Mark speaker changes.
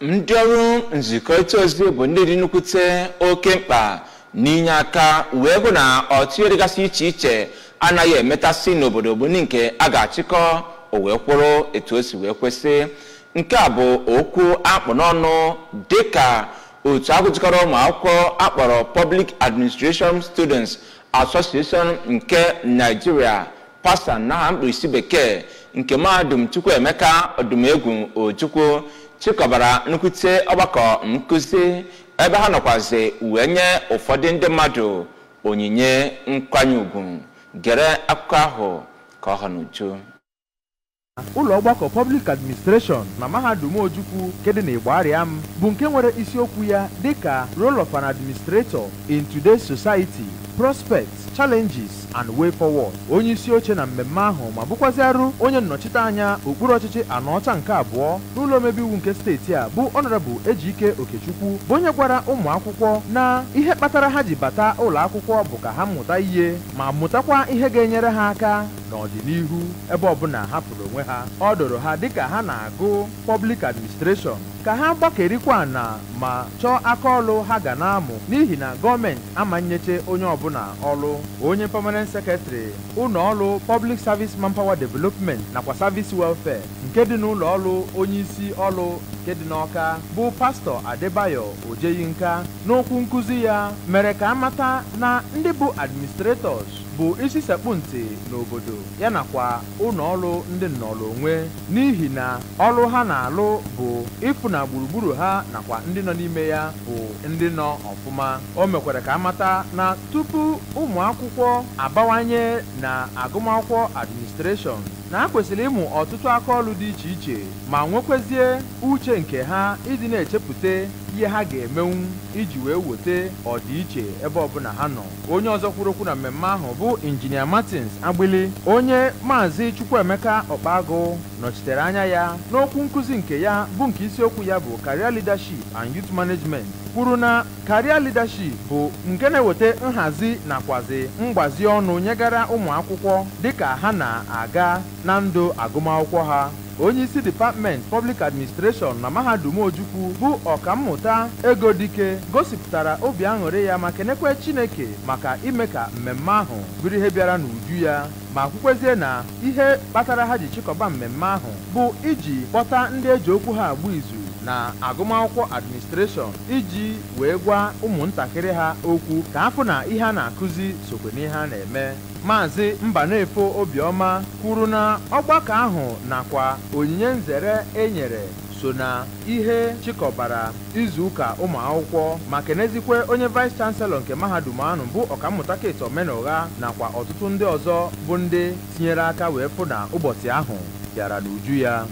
Speaker 1: ndị ọrụ nzikọrịta ozi bụ ndị dị nnukwute oke mkpa n'inye aka wee hụ na ọtụ dịgasị iche iche anaghị emetasị n'obodo bụ nke a ga-achịkọ o wee kwụrụ etu o si wee kwesị. Nke a bụ okwu akpụ n'ọnụ dịka otu agụjikọrọ ụmụ akwụkwọ akpọrọ Public Administration Students Association nke Nigeria PASAN na mkpirisi bekee nke Mahadum Chukwuemeka Odumegwu Ojukwu chịkọbara nnukwute ọgbakọ nkuzi ebe ha nọkwazi wee nye ụfọdụ ndị mmadụ onyinye nkwanye ugwu. Gere akụkọ ahụ ka ọ ha n'uju.
Speaker 2: Ụlọ ọgbakọ Public Administration na Mahadum Ojukwu kedị na Igbo-Ariam bụ nke nwere isiokwu ya dịka Role of an Administrator in Today's Society, Prospects, Challenges and Way Forward. Onye isi oche na mmemme ahụ ma bụkwaziarụ onye nnọchite anya okpuru ọchịchị Anọcha nke abụọ n'ụlọ omebe iwu nke steeti a bụ Honorable Ejike Okechukwu bụ onye gwara ụmụ akwụkwọ na ihe kpatara ha ji bata ụlọ akwụkwọ bụ ka ha mụta ihe ma mụtakwa ihe ga-enyere ha aka n'ọdịnihu ebe ọbụla ha pụrụ onwe ha. Ọ dọrọ ha dịka ha na-agụ Public Administration ka ha gbakerikwa na ma chọọ aka ọlụ ha ga na-amụ n'ihi na gọọmenti amanyeche onye ọbụla ọlụ. Onye Permanent Secretary ụlọ ọrụ Public Service Manpower Development nakwa Service Welfare nke dị n'ụlọ ọrụ onye isi ọrụ nke dị n'Ọka bụ Pastọ Adebayo Ojeyinka n'okwu nkuzi ya mere ka amata na ndị bụ administrators bụ isi sekpụ ntị n'obodo ya nakwa ụlọ ọrụ ndị nnọrọ onwe n'ihi na ọrụ ha na-alụ bụ ịfụ na gburugburu ha nakwa ndị nọ n'ime ya bụ ndị nọ ọfụma. O mekwara ka amata na tupu ụmụ akwụkwọ abawanye na agụmakwụkwọ administration na ha kwesịrị ịmụ ọtụtụ aka ọrụ dị iche iche ma nwekwezie uche nke ha ịdị na-echepụta ihe ha ga-emenwu iji wee wote ọdịiche ebe ọbụla ha nọ. Onye ọzọ kwuru okwu na mmemme ahụ bụ Injinia Martins Agbili, onye Maazị Chukwuemeka Okpagụ nọchitere anya ya n'okwu nkuzi nke ya bụ nke isiokwu ya bụ Career Leadership and Youth Management, kwuru na Career Leadership bụ nke na-eweta nhazi nakwazi mgbazi ọnụ nyegara ụmụ akwụkwọ dịka ha na-aga na ndụ agụmakwụkwọ ha. Onye isi Department Public Administration na Mahadum Ojukwu bụ ọkammụta Ego Dike gosipụtara obi aṅụrị ya ma kenekwe Chineke maka ime ka mmemme ahụ bụrụ ihe bịara n'uju ya ma kwukwezie na ihe kpatara ha ji chịkọba mmemme ahụ bụ iji kpọta ndị eji okwu ha agba izu na agụmakwụkwọ administration iji wee gwa ụmụntakịrị ha okwu ka afụ na ihe a na-akụzi sokwe n'ihe a na-eme. Maazị Mbanefo Obiọma kwuru na ọgbakọ ahụ nakwa onyinye nzere enyere so na ihe chịkọbara izuụka ụmụ akwụkwọ ma kenezikwe onye Vice Chancellor nke Mahadum ahụ bụ ọkammụta Kate Omenụgha nakwa ọtụtụ ndị ọzọ bụ ndị tinyere aka wee fụ na ụbọchị ahụ bịara n'uju ya.